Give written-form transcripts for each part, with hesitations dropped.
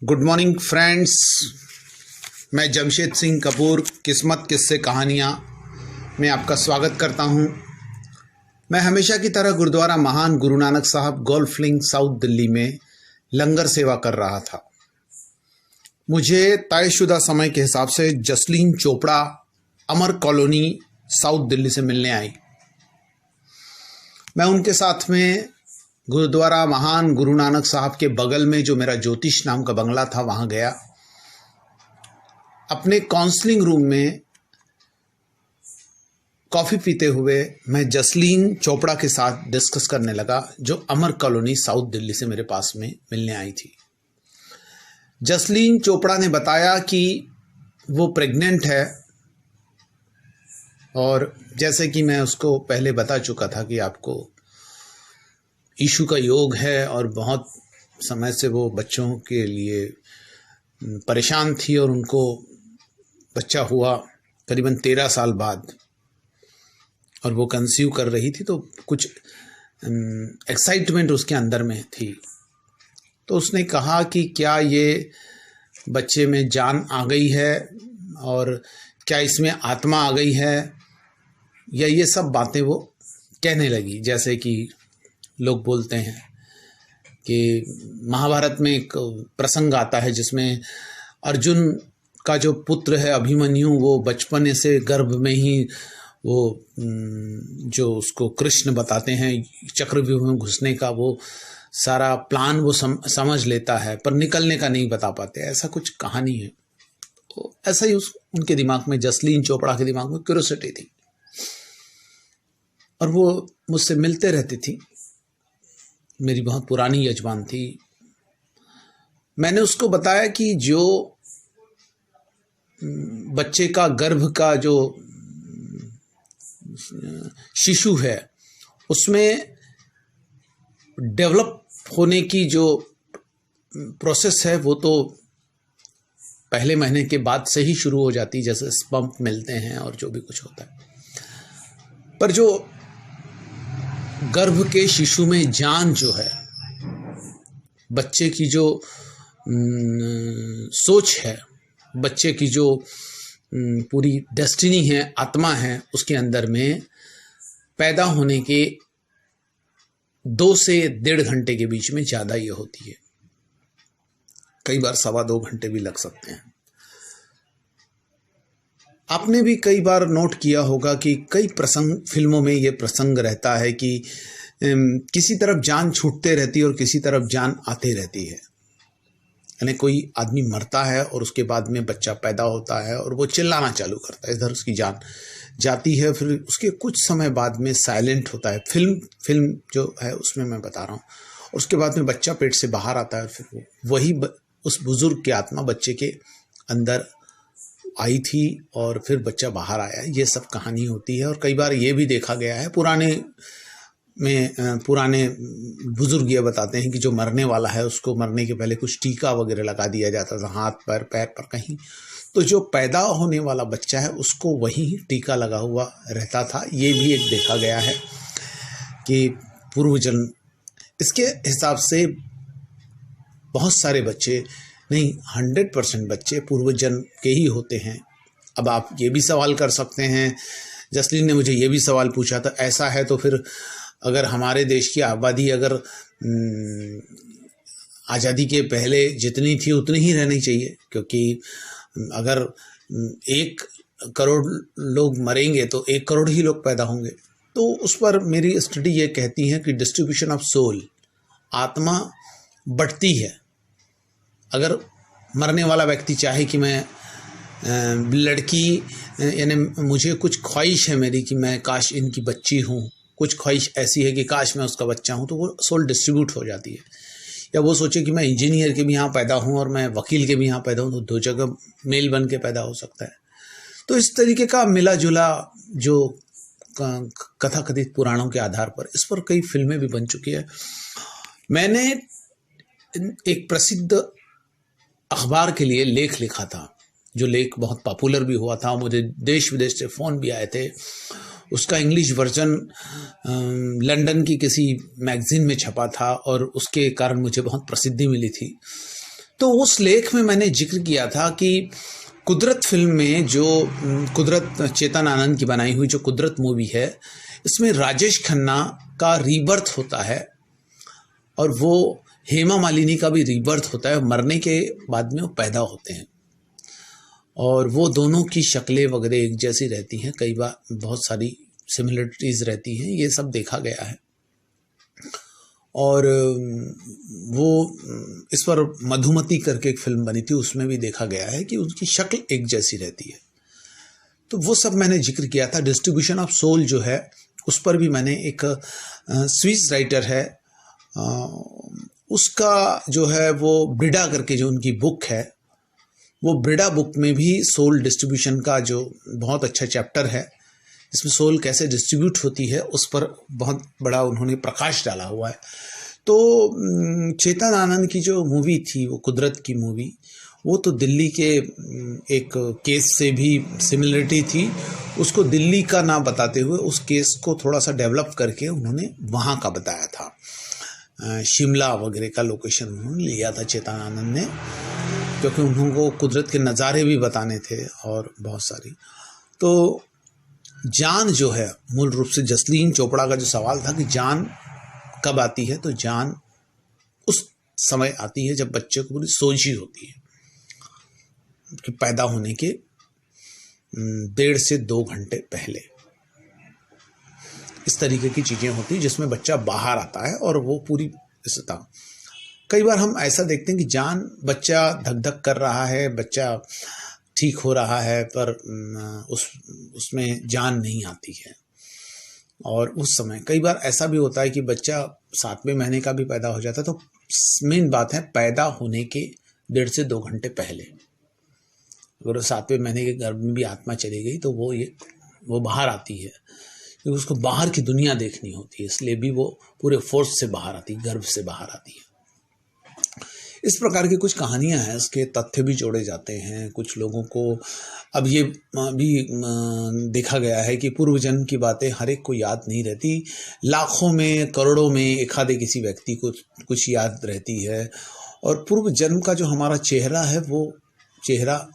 Good morning friends. मैं जमशेद सिंह कपूर किस्मत किस्से कहानियाँ में आपका स्वागत करता हूँ। मैं हमेशा की तरह गुरुद्वारा महान गुरु नानक साहब गोल्फ लिंक साउथ दिल्ली में लंगर सेवा कर रहा था। मुझे तयशुदा समय के हिसाब से जसलीन चोपड़ा अमर कॉलोनी साउथ दिल्ली से मिलने आई। मैं उनके साथ में गुरुद्वारा महान गुरु नानक साहब के बगल में जो मेरा ज्योतिष नाम का बंगला था वहाँ गया। अपने काउंसलिंग रूम में कॉफ़ी पीते हुए मैं जसलीन चोपड़ा के साथ डिस्कस करने लगा, जो अमर कॉलोनी साउथ दिल्ली से मेरे पास में मिलने आई थी। जसलीन चोपड़ा ने बताया कि वो प्रेग्नेंट है और जैसे कि मैं उसको पहले बता चुका था कि आपको ईशु का योग है और बहुत समय से वो बच्चों के लिए परेशान थी और उनको बच्चा हुआ करीबन 13 साल बाद और वो कंसीव कर रही थी, तो कुछ एक्साइटमेंट उसके अंदर में थी। तो उसने कहा कि क्या ये बच्चे में जान आ गई है और क्या इसमें आत्मा आ गई है, या ये सब बातें वो कहने लगी। जैसे कि लोग बोलते हैं कि महाभारत में एक प्रसंग आता है जिसमें अर्जुन का जो पुत्र है अभिमन्यु, वो बचपन से गर्भ में ही वो जो उसको कृष्ण बताते हैं चक्रव्यूह में घुसने का वो सारा प्लान वो समझ लेता है, पर निकलने का नहीं बता पाते। ऐसा कुछ कहानी है। तो ऐसा ही उनके दिमाग में, जसलीन चोपड़ा के दिमाग में क्यूरियोसिटी थी और वो मुझसे मिलते रहती थी। मेरी बहुत पुरानी यजमान थी। मैंने उसको बताया कि जो बच्चे का गर्भ का जो शिशु है उसमें डेवलप होने की जो प्रोसेस है वो तो पहले महीने के बाद से ही शुरू हो जाती, जैसे स्पर्म मिलते हैं और जो भी कुछ होता है। पर जो गर्भ के शिशु में जान जो है, बच्चे की जो सोच है, बच्चे की जो पूरी डेस्टिनी है, आत्मा है, उसके अंदर में पैदा होने के 2 से 1.5 घंटे के बीच में ज़्यादा ये होती है। कई बार 2.25 घंटे भी लग सकते हैं। आपने भी कई बार नोट किया होगा कि कई प्रसंग फिल्मों में ये प्रसंग रहता है कि किसी तरफ जान छूटते रहती है और किसी तरफ जान आते रहती है। यानी कोई आदमी मरता है और उसके बाद में बच्चा पैदा होता है और वो चिल्लाना चालू करता है, इधर उसकी जान जाती है, फिर उसके कुछ समय बाद में साइलेंट होता है। फिल्म जो है उसमें मैं बता रहा हूँ। और उसके बाद में बच्चा पेट से बाहर आता है, फिर वही उस बुजुर्ग की आत्मा बच्चे के अंदर आई थी और फिर बच्चा बाहर आया। ये सब कहानी होती है। और कई बार ये भी देखा गया है, पुराने बुजुर्ग ये बताते हैं कि जो मरने वाला है उसको मरने के पहले कुछ टीका वगैरह लगा दिया जाता था हाथ पर, पैर पर कहीं, तो जो पैदा होने वाला बच्चा है उसको वही टीका लगा हुआ रहता था। ये भी एक देखा गया है कि पूर्वजन्म, इसके हिसाब से बहुत सारे बच्चे नहीं, 100% बच्चे पूर्वजन्म के ही होते हैं। अब आप ये भी सवाल कर सकते हैं, जसलीन ने मुझे ये भी सवाल पूछा था, ऐसा है तो फिर अगर हमारे देश की आबादी अगर आज़ादी के पहले जितनी थी उतनी ही रहनी चाहिए, क्योंकि अगर 1 करोड़ लोग मरेंगे तो 1 करोड़ ही लोग पैदा होंगे। तो उस पर मेरी स्टडी ये कहती है कि डिस्ट्रीब्यूशन ऑफ सोल, आत्मा बढ़ती है। अगर मरने वाला व्यक्ति चाहे कि मैं लड़की, यानी मुझे कुछ ख्वाहिश है मेरी कि मैं काश इनकी बच्ची हूँ, कुछ ख्वाहिश ऐसी है कि काश मैं उसका बच्चा हूँ, तो वो सोल डिस्ट्रीब्यूट हो जाती है। या वो सोचे कि मैं इंजीनियर के भी यहाँ पैदा हूँ और मैं वकील के भी यहाँ पैदा हूँ, तो 2 जगह मेल बन के पैदा हो सकता है। तो इस तरीके का मिला जुला जो कथाकथित पुराणों के आधार पर, इस पर कई फिल्में भी बन चुकी है। मैंने एक प्रसिद्ध अखबार के लिए लेख लिखा था, जो लेख बहुत पॉपुलर भी हुआ था। मुझे देश विदेश से फ़ोन भी आए थे। उसका इंग्लिश वर्जन लंदन की किसी मैगज़ीन में छपा था और उसके कारण मुझे बहुत प्रसिद्धि मिली थी। तो उस लेख में मैंने जिक्र किया था कि कुदरत फिल्म में जो कुदरत चेतन आनंद की बनाई हुई जो कुदरत मूवी है, इसमें राजेश खन्ना का रीबर्थ होता है और वो हेमा मालिनी का भी रीबर्थ होता है। मरने के बाद में वो पैदा होते हैं और वो दोनों की शक्लें वगैरह एक जैसी रहती हैं, कई बार बहुत सारी सिमिलरिटीज रहती हैं, ये सब देखा गया है। और वो इस पर मधुमती करके एक फिल्म बनी थी, उसमें भी देखा गया है कि उनकी शक्ल एक जैसी रहती है। तो वो सब मैंने जिक्र किया था। डिस्ट्रीब्यूशन ऑफ सोल जो है उस पर भी मैंने एक स्विस राइटर है उसका जो है वो ब्रिडा करके जो उनकी बुक है, वो ब्रिडा बुक में भी सोल डिस्ट्रीब्यूशन का जो बहुत अच्छा चैप्टर है, इसमें सोल कैसे डिस्ट्रीब्यूट होती है उस पर बहुत बड़ा उन्होंने प्रकाश डाला हुआ है। तो चेतन आनंद की जो मूवी थी वो कुदरत की मूवी, वो तो दिल्ली के एक केस से भी सिमिलरिटी थी। उसको दिल्ली का ना बताते हुए उस केस को थोड़ा सा डेवलप करके उन्होंने वहाँ का बताया था। शिमला वगैरह का लोकेशन उन्होंने लिया था चेतन आनंद ने, क्योंकि उनको कुदरत के नज़ारे भी बताने थे और बहुत सारी। तो जान जो है मूल रूप से जसलीन चोपड़ा का जो सवाल था कि जान कब आती है, तो जान उस समय आती है जब बच्चे को पूरी सोझी होती है कि पैदा होने के 1.5 से 2 घंटे पहले। इस तरीके की चीज़ें होती हैं जिसमें बच्चा बाहर आता है और वो पूरी था। कई बार हम ऐसा देखते हैं कि जान बच्चा धक धक कर रहा है, बच्चा ठीक हो रहा है, पर उसमें जान नहीं आती है। और उस समय कई बार ऐसा भी होता है कि बच्चा 7वें महीने का भी पैदा हो जाता है। तो मेन बात है पैदा होने के 1.5 से 2 घंटे पहले, अगर 7वें महीने के गर्भ में भी आत्मा चली गई तो वो बाहर आती है, क्योंकि उसको बाहर की दुनिया देखनी होती है, इसलिए भी वो पूरे फोर्स से बाहर आती है, गर्भ से बाहर आती है। इस प्रकार की कुछ कहानियां हैं, इसके तथ्य भी जोड़े जाते हैं। कुछ लोगों को अब ये भी देखा गया है कि पूर्व जन्म की बातें हर एक को याद नहीं रहती, लाखों में करोड़ों में एक आधे किसी व्यक्ति को कुछ याद रहती है। और पूर्व जन्म का जो हमारा चेहरा है, वो चेहरा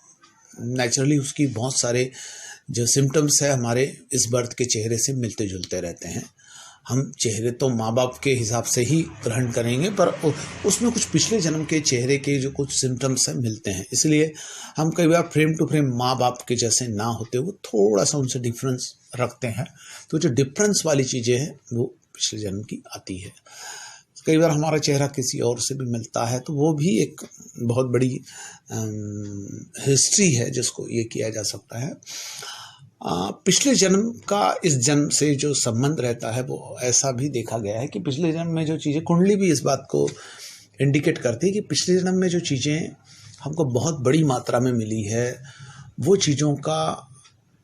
नेचुरली उसकी बहुत सारे जो सिम्टम्स है हमारे इस बर्थ के चेहरे से मिलते जुलते रहते हैं। हम चेहरे तो माँ बाप के हिसाब से ही ग्रहण करेंगे, पर उसमें कुछ पिछले जन्म के चेहरे के जो कुछ सिम्टम्स हैं मिलते हैं, इसलिए हम कई बार फ्रेम टू फ्रेम माँ बाप के जैसे ना होते हुए थोड़ा सा उनसे डिफरेंस रखते हैं। तो जो डिफरेंस वाली चीज़ें हैं वो पिछले जन्म की आती है। कई बार हमारा चेहरा किसी और से भी मिलता है, तो वो भी एक बहुत बड़ी हिस्ट्री है जिसको ये किया जा सकता है। पिछले जन्म का इस जन्म से जो संबंध रहता है, वो ऐसा भी देखा गया है कि पिछले जन्म में जो चीज़ें, कुंडली भी इस बात को इंडिकेट करती है कि पिछले जन्म में जो चीज़ें हमको बहुत बड़ी मात्रा में मिली है, वो चीज़ों का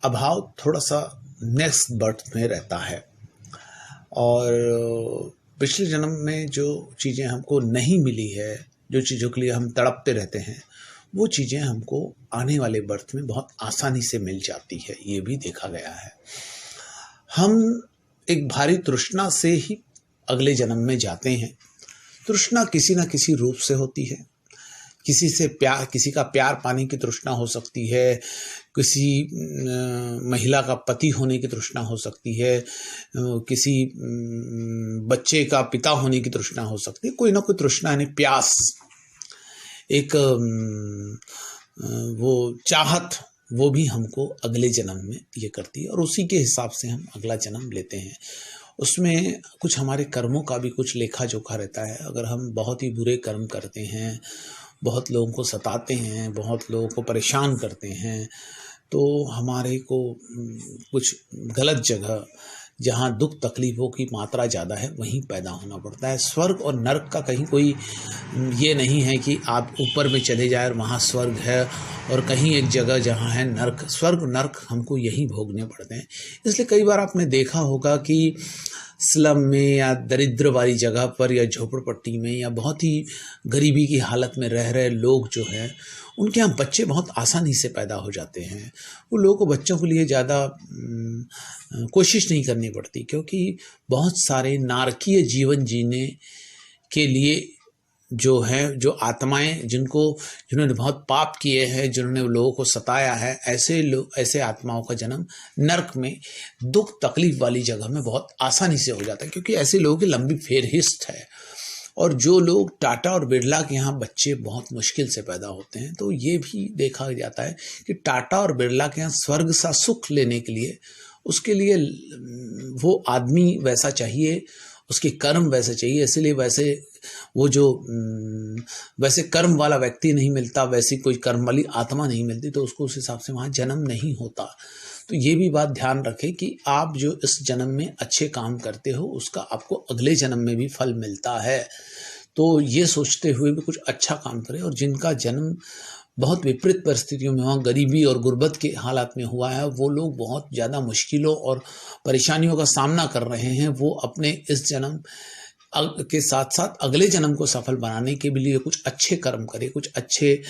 अभाव थोड़ा सा नेक्स्ट बर्थ में रहता है। और पिछले जन्म में जो चीज़ें हमको नहीं मिली है, जो चीज़ों के लिए हम तड़पते रहते हैं, वो चीज़ें हमको आने वाले बर्थ में बहुत आसानी से मिल जाती है, ये भी देखा गया है। हम एक भारी तृष्णा से ही अगले जन्म में जाते हैं। तृष्णा किसी न किसी रूप से होती है। किसी से प्यार, किसी का प्यार पाने की तृष्णा हो सकती है, किसी महिला का पति होने की तृष्णा हो सकती है, किसी बच्चे का पिता होने की तृष्णा हो सकती है। कोई ना कोई तृष्णा यानी प्यास, एक वो चाहत, वो भी हमको अगले जन्म में ये करती है और उसी के हिसाब से हम अगला जन्म लेते हैं। उसमें कुछ हमारे कर्मों का भी कुछ लेखा जोखा रहता है। अगर हम बहुत ही बुरे कर्म करते हैं, बहुत लोगों को सताते हैं, बहुत लोगों को परेशान करते हैं, तो हमारे को कुछ गलत जगह, जहाँ दुख तकलीफ़ों की मात्रा ज़्यादा है, वहीं पैदा होना पड़ता है। स्वर्ग और नर्क का कहीं कोई ये नहीं है कि आप ऊपर में चले जाए और वहाँ स्वर्ग है, और कहीं एक जगह जहाँ है नर्क। स्वर्ग नर्क हमको यहीं भोगने पड़ते हैं। इसलिए कई बार आपने देखा होगा कि स्लम में या दरिद्र वाली जगह पर या झोपड़पट्टी में या बहुत ही गरीबी की हालत में रह रहे लोग जो हैं, उनके यहाँ बच्चे बहुत आसानी से पैदा हो जाते हैं। वो लोगों को बच्चों के लिए ज़्यादा कोशिश नहीं करनी पड़ती, क्योंकि बहुत सारे नारकीय जीवन जीने के लिए जो हैं, जो आत्माएं जिन्होंने बहुत पाप किए हैं, जिन्होंने लोगों को सताया है, ऐसे आत्माओं का जन्म नर्क में दुख तकलीफ वाली जगह में बहुत आसानी से हो जाता है, क्योंकि ऐसे लोगों की लंबी फेरहिस्त है। और जो लोग टाटा और बिरला के यहाँ बच्चे बहुत मुश्किल से पैदा होते हैं, तो ये भी देखा जाता है कि टाटा और बिरला के यहाँ स्वर्ग सा सुख लेने के लिए, उसके लिए वो आदमी वैसा चाहिए, उसके कर्म वैसे चाहिए, इसलिए वैसे कर्म वाला व्यक्ति नहीं मिलता, वैसी कोई कर्म वाली आत्मा नहीं मिलती, तो उसको उस हिसाब से वहाँ जन्म नहीं होता। तो ये भी बात ध्यान रखें कि आप जो इस जन्म में अच्छे काम करते हो, उसका आपको अगले जन्म में भी फल मिलता है। तो ये सोचते हुए भी कुछ अच्छा काम करें। और जिनका जन्म बहुत विपरीत परिस्थितियों में, वहाँ गरीबी और गुर्बत के हालात में हुआ है, वो लोग बहुत ज़्यादा मुश्किलों और परेशानियों का सामना कर रहे हैं। वो अपने इस जन्म के साथ साथ अगले जन्म को सफल बनाने के लिए कुछ अच्छे कर्म करें, कुछ अच्छे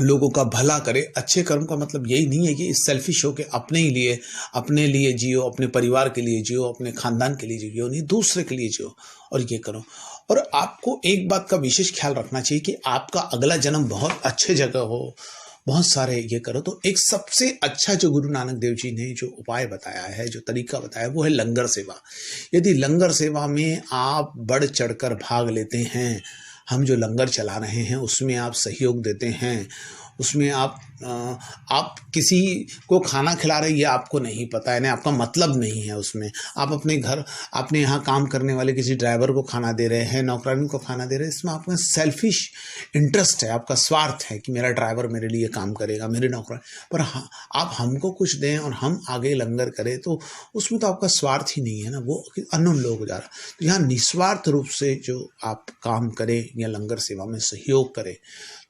लोगों का भला करे। अच्छे कर्म का मतलब यही नहीं है कि सेल्फिश हो के अपने लिए जियो, अपने परिवार के लिए जियो, अपने खानदान के लिए जियो, नहीं, दूसरे के लिए जियो और ये करो। और आपको एक बात का विशेष ख्याल रखना चाहिए कि आपका अगला जन्म बहुत अच्छे जगह हो, बहुत सारे ये करो। तो एक सबसे अच्छा जो गुरु नानक देव जी ने जो उपाय बताया है, जो तरीका बताया, वो है लंगर सेवा। यदि लंगर सेवा में आप बढ़ चढ़कर भाग लेते हैं, हम जो लंगर चला रहे हैं उसमें आप सहयोग देते हैं, उसमें आप किसी को खाना खिला रहे हैं, ये आपको नहीं पता है, ना आपका मतलब नहीं है उसमें। आप अपने यहाँ काम करने वाले किसी ड्राइवर को खाना दे रहे हैं, नौकरानी को खाना दे रहे हैं, इसमें आपका सेल्फिश इंटरेस्ट है, आपका स्वार्थ है कि मेरा ड्राइवर मेरे लिए काम करेगा, मेरे नौकरानी। पर हाँ, आप हमको कुछ दें और हम आगे लंगर करें, तो उसमें तो आपका स्वार्थ ही नहीं है ना, वो अनून लोग हो जा रहा। तो यहाँ निस्वार्थ रूप से जो आप काम करें या लंगर सेवा में सहयोग करें,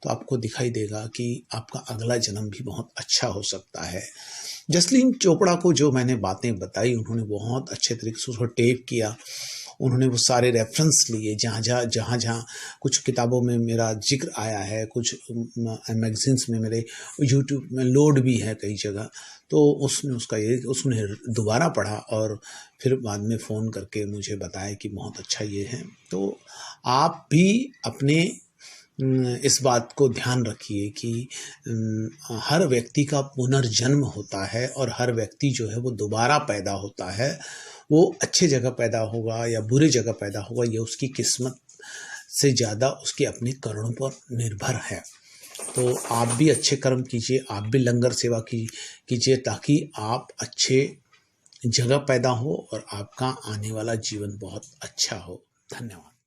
तो आपको दिखाई देगा कि आपका अगला जन्म भी बहुत अच्छा हो सकता है। जसलीन चोपड़ा को जो मैंने बातें बताई, उन्होंने बहुत अच्छे तरीके से उसको टेप किया। उन्होंने वो सारे रेफरेंस लिए, जहाँ कुछ किताबों में मेरा जिक्र आया है, कुछ मैगजीन्स में मेरे यूट्यूब में लोड भी है कई जगह। तो उसने दोबारा पढ़ा और फिर बाद में फ़ोन करके मुझे बताया कि बहुत अच्छा ये है। तो आप भी अपने इस बात को ध्यान रखिए कि हर व्यक्ति का पुनर्जन्म होता है और हर व्यक्ति जो है वो दोबारा पैदा होता है। वो अच्छे जगह पैदा होगा या बुरे जगह पैदा होगा, ये उसकी किस्मत से ज़्यादा उसके अपने कर्मों पर निर्भर है। तो आप भी अच्छे कर्म कीजिए, आप भी लंगर सेवा कीजिए, ताकि आप अच्छे जगह पैदा हो और आपका आने वाला जीवन बहुत अच्छा हो। धन्यवाद।